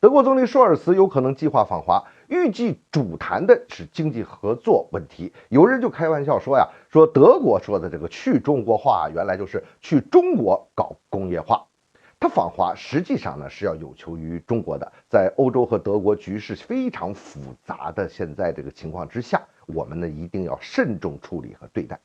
德国总理舒尔茨有可能计划访华，预计主谈的是经济合作问题。有人就开玩笑说呀，说德国说的这个去中国化，原来就是去中国搞工业化。他访华实际上呢是要有求于中国的，在欧洲和德国局势非常复杂的现在这个情况之下，我们呢一定要慎重处理和对待。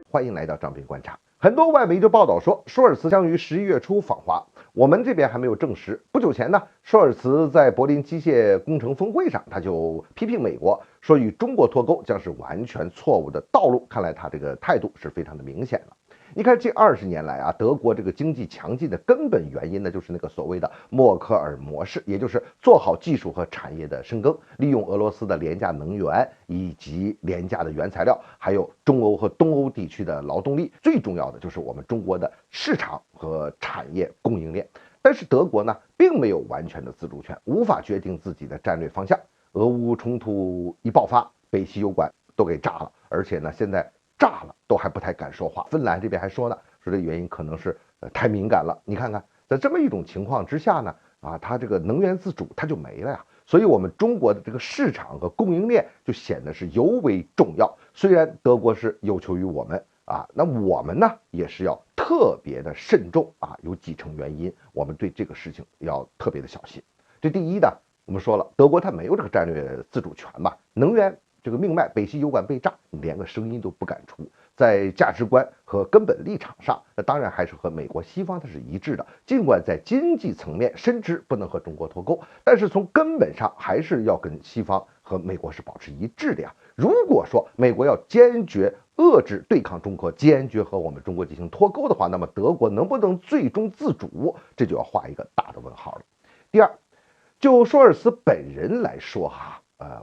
欢迎来到张斌观察。很多外媒就报道说，舒尔茨将于11月初访华，我们这边还没有证实。不久前呢，舒尔茨在柏林机械工程峰会上，他就批评美国，说与中国脱钩将是完全错误的道路。看来他这个态度是非常的明显了。你看，近20年来啊，德国这个经济强劲的根本原因呢，就是那个所谓的默克尔模式，也就是做好技术和产业的深耕，利用俄罗斯的廉价能源以及廉价的原材料，还有中欧和东欧地区的劳动力，最重要的就是我们中国的市场和产业供应链。但是德国呢，并没有完全的自主权，无法决定自己的战略方向。俄乌冲突一爆发，北溪油管都给炸了，而且呢，现在炸了都还不太敢说话。芬兰这边还说呢，说这原因可能是太敏感了。你看看，在这么一种情况之下呢，它这个能源自主它就没了呀。所以我们中国的这个市场和供应链就显得是尤为重要。虽然德国是有求于我们那我们呢也是要特别的慎重有几层原因，我们对这个事情要特别的小心。这第一呢，我们说了，德国它没有这个战略自主权嘛，能源这个命脉，北溪油管被炸，你连个声音都不敢出。在价值观和根本立场上，那当然还是和美国西方它是一致的。尽管在经济层面深知不能和中国脱钩，但是从根本上还是要跟西方和美国是保持一致的呀。如果说美国要坚决遏制对抗中国，坚决和我们中国进行脱钩的话，那么德国能不能最终自主，这就要画一个大的问号了。第二，就舒尔茨本人来说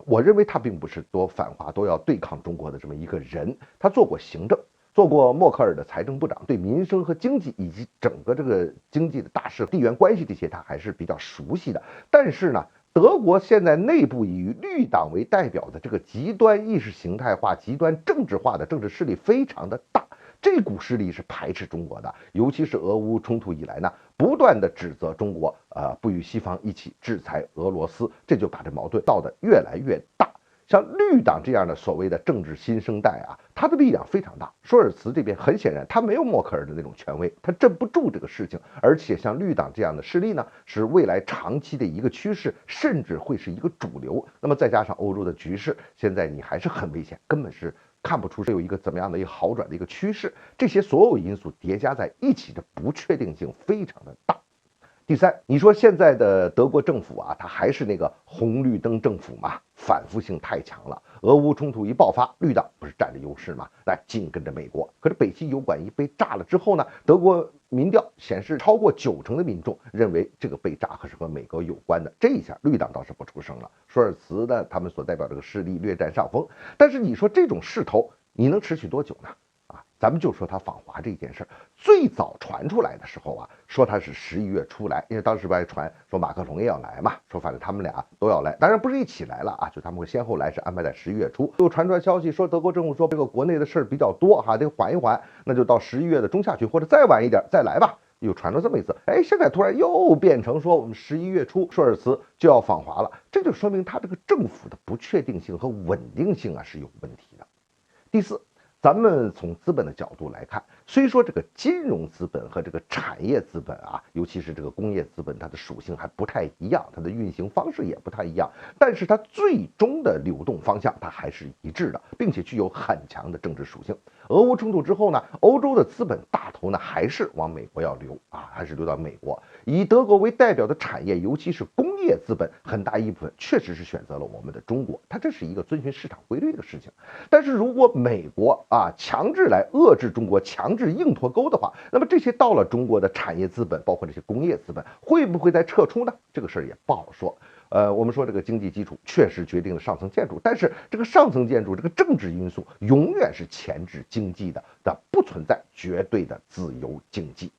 我认为他并不是多反华都要对抗中国的这么一个人。他做过行政，做过默克尔的财政部长，对民生和经济以及整个这个经济的大势、地缘关系这些他还是比较熟悉的。但是呢，德国现在内部以绿党为代表的这个极端意识形态化、极端政治化的政治势力非常的大。这股势力是排斥中国的，尤其是俄乌冲突以来呢，不断的指责中国不与西方一起制裁俄罗斯，这就把这矛盾闹得越来越大。像绿党这样的所谓的政治新生代他的力量非常大。舒尔茨这边很显然他没有默克尔的那种权威，他镇不住这个事情。而且像绿党这样的势力呢，是未来长期的一个趋势，甚至会是一个主流。那么再加上欧洲的局势现在你还是很危险，根本是看不出是有一个怎么样的一个好转的一个趋势。这些所有因素叠加在一起，的不确定性非常的大。第三，你说现在的德国政府它还是那个红绿灯政府嘛，反复性太强了。俄乌冲突一爆发，绿党不是占着优势吗？那紧跟着美国。可是北溪油管一被炸了之后呢，德国民调显示超过90%的民众认为这个被炸可是和美国有关的。这一下绿党倒是不出声了，舒尔茨呢他们所代表这个势力略占上风。但是你说这种势头你能持续多久呢？咱们就说他访华这件事，最早传出来的时候说他是11月初来，因为当时还传说马克龙也要来嘛，说反正他们俩都要来，当然不是一起来了就他们会先后来，是安排在11月初。又传出来消息说德国政府说这个国内的事儿比较多得缓一缓，那就到11月的中下旬或者再晚一点再来吧。又传了这么一次，现在突然又变成说我们11月初舒尔茨就要访华了，这就说明他这个政府的不确定性和稳定性是有问题的。第四，咱们从资本的角度来看，虽说这个金融资本和这个产业资本尤其是这个工业资本，它的属性还不太一样，它的运行方式也不太一样，但是它最终的流动方向它还是一致的，并且具有很强的政治属性。俄乌冲突之后呢，欧洲的资本大头呢还是往美国要流还是流到美国。以德国为代表的产业，尤其是工业资本，很大一部分确实是选择了我们的中国，它这是一个遵循市场规律的事情。但是如果美国强制来遏制中国，强制硬脱钩的话，那么这些到了中国的产业资本，包括这些工业资本，会不会再撤出呢？这个事儿也不好说。我们说这个经济基础确实决定了上层建筑，但是这个上层建筑这个政治因素永远是钳制经济的，不存在绝对的自由经济。